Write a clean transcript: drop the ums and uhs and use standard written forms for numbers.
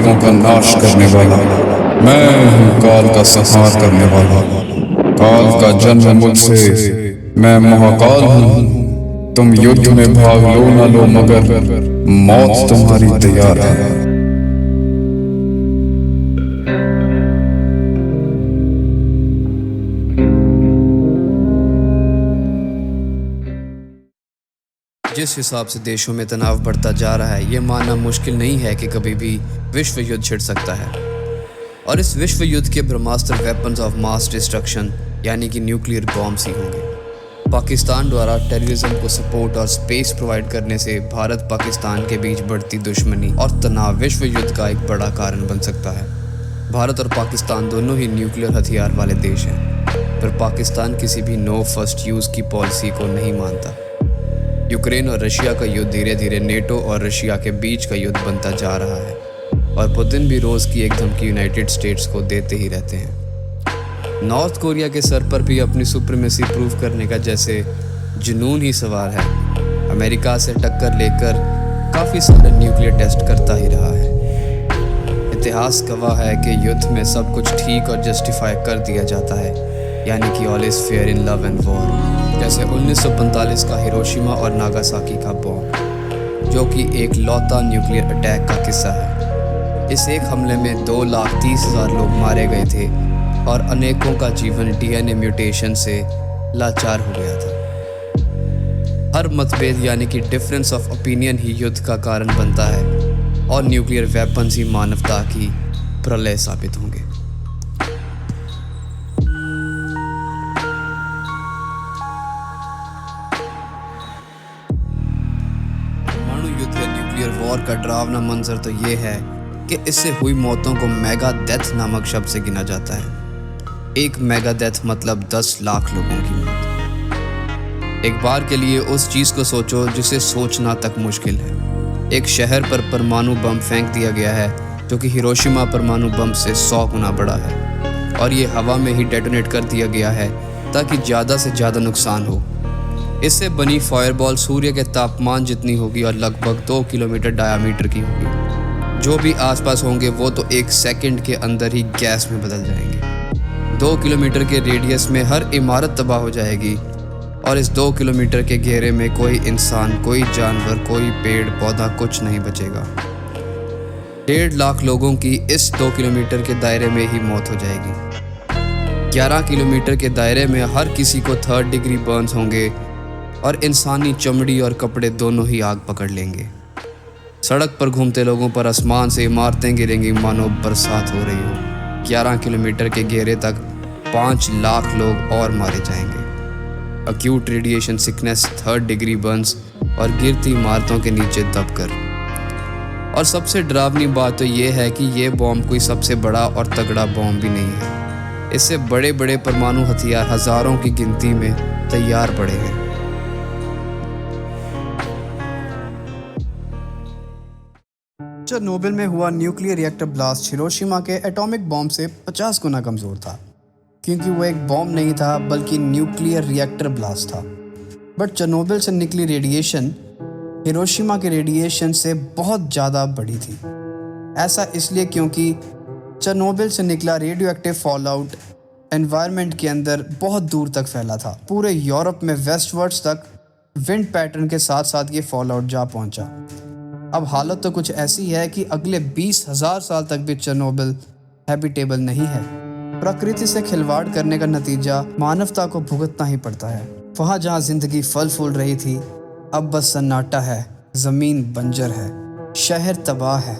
लोगों का नाश करने वाला। मैं हूँ काल का संहार करने वाला। काल का जन्म मुझसे, मैं महाकाल हूँ। तुम युद्ध में भाग लो ना लो, मगर मौत तुम्हारी तैयार है। जिस हिसाब से देशों में तनाव बढ़ता जा रहा है, ये मानना मुश्किल नहीं है कि कभी भी विश्व युद्ध छिड़ सकता है। और इस विश्व युद्ध के ब्रह्मास्त्र वेपन्स ऑफ मास डिस्ट्रक्शन यानी कि न्यूक्लियर बॉम्ब्स ही होंगे। पाकिस्तान द्वारा टेररिज्म को सपोर्ट और स्पेस प्रोवाइड करने से भारत पाकिस्तान के बीच बढ़ती दुश्मनी और तनाव विश्व युद्ध का एक बड़ा कारण बन सकता है। भारत और पाकिस्तान दोनों ही न्यूक्लियर हथियार वाले देश हैं, पर पाकिस्तान किसी भी नो फर्स्ट यूज़ की पॉलिसी को नहीं मानता। यूक्रेन और रशिया का युद्ध धीरे धीरे नेटो और रशिया के बीच का युद्ध बनता जा रहा है, और पुतिन भी रोज़ की एक धमकी यूनाइटेड स्टेट्स को देते ही रहते हैं। नॉर्थ कोरिया के सर पर भी अपनी सुप्रीमेसी प्रूव करने का जैसे जुनून ही सवार है। अमेरिका से टक्कर लेकर काफ़ी सारे न्यूक्लियर टेस्ट करता ही रहा है। इतिहास गवाह है कि युद्ध में सब कुछ ठीक और जस्टिफाई कर दिया जाता है, यानी कि all is fair in love and war. जैसे 1945 का हिरोशिमा और नागासाकी का बॉम्ब, जो कि एक लौता न्यूक्लियर अटैक का किस्सा है। इस एक हमले में 2,30,000 लोग मारे गए थे और अनेकों का जीवन डीएनए म्यूटेशन से लाचार हो गया था। हर मतभेद यानी कि डिफरेंस ऑफ ओपिनियन ही युद्ध का कारण बनता है, और न्यूक्लियर वेपन्स ही मानवता की प्रलय साबित होंगे। न्यूक्लियर वॉर का डरावना मंजर तो ये है कि इससे हुई मौतों को मेगा डेथ नामक शब्द से गिना जाता है। एक मेगा डेथ मतलब 10 लाख लोगों की मौत। एक बार के लिए उस चीज़ को सोचो जिसे सोचना तक मुश्किल है। एक शहर पर परमाणु बम फेंक दिया गया है, जो कि हिरोशिमा परमाणु बम से 100 गुना बड़ा है, और ये हवा में ही डेटोनेट कर दिया गया है ताकि ज़्यादा से ज़्यादा नुकसान हो। इससे बनी फायरबॉल सूर्य के तापमान जितनी होगी और लगभग 2 किलोमीटर डायामीटर की होगी। जो भी आसपास होंगे वो तो 1 सेकंड के अंदर ही गैस में बदल जाएंगे। 2 किलोमीटर के रेडियस में हर इमारत तबाह हो जाएगी, और इस 2 किलोमीटर के घेरे में कोई इंसान, कोई जानवर, कोई पेड़ पौधा कुछ नहीं बचेगा। 1.5 लाख लोगों की इस 2 किलोमीटर के दायरे में ही मौत हो जाएगी। 11 किलोमीटर के दायरे में हर किसी को 3rd डिग्री बर्न्स होंगे, और इंसानी चमड़ी और कपड़े दोनों ही आग पकड़ लेंगे। सड़क पर घूमते लोगों पर आसमान से इमारतें गिरेंगी मानो बरसात हो रही हो। 11 किलोमीटर के घेरे तक 5 लाख लोग और मारे जाएंगे। Acute radiation sickness, 3rd degree Burns और गिरती इमारतों के नीचे दबकर। और सबसे डरावनी बात तो ये है कि ये बॉम्ब कोई सबसे बड़ा और तगड़ा बॉम्ब भी नहीं है। इससे बड़े बड़े परमाणु हथियार हज़ारों की गिनती में तैयार पड़े हैं। चेरनोबिल में हुआ न्यूक्लियर रिएक्टर ब्लास्ट हिरोशिमा के एटॉमिक बॉम्ब से 50 गुना कमज़ोर था, क्योंकि वो एक बॉम्ब नहीं था बल्कि न्यूक्लियर रिएक्टर ब्लास्ट था। बट चेरनोबिल से निकली रेडिएशन हिरोशिमा के रेडिएशन से बहुत ज़्यादा बड़ी थी। ऐसा इसलिए क्योंकि चेरनोबिल से निकला रेडियो एक्टिव फॉलआउट एनवायरनमेंट के अंदर बहुत दूर तक फैला था। पूरे यूरोप में वेस्टवर्ड्स तक विंड पैटर्न के साथ साथ ये फॉलआउट जा पहुंचा। अब हालत तो कुछ ऐसी है कि अगले 20,000 साल तक भी चेरनोबिल हैबिटेबल नहीं है। प्रकृति से खिलवाड़ करने का नतीजा मानवता को भुगतना ही पड़ता है। वहाँ जहाँ जिंदगी फल फूल रही थी, अब बस सन्नाटा है, ज़मीन बंजर है, शहर तबाह है,